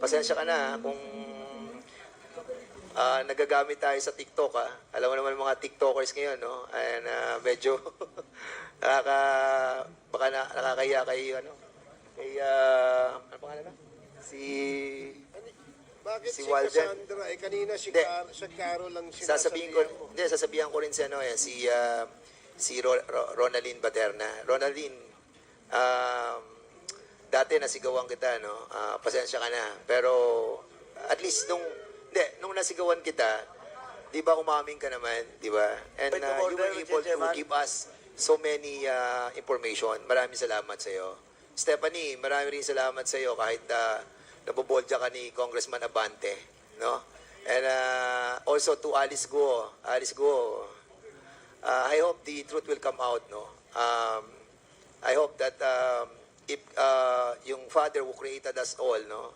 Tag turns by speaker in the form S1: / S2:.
S1: pasensya ka na kung nagagamit tayo sa TikTok, ha. Alam mo naman mga TikTokers ngayon, no? And medyo nakaka baka nakakahiya kay ano pangalan na? Si
S2: Bakit
S1: Si
S2: si
S1: Walden.
S2: Cassandra? Eh, kanina si
S1: Hindi.
S2: Caro lang
S1: sasabihan ko rin si Ronaldin Baterna. Ronaldin, dati nasigawan kita, no? Pasensya ka na. Pero at least nung nasigawan kita, 'di ba umamin ka naman, 'di ba? And
S3: Point of
S1: you
S3: order,
S1: were
S3: Mr.
S1: able to
S3: Chairman.
S1: give us so many information. Maraming salamat sa iyo. Stephanie, maraming rin salamat sa iyo kahit naboboldya ka ni Congressman Abante, no? And also to Alice Guo. I hope the truth will come out, no? I hope that if yung Father who created us all, no,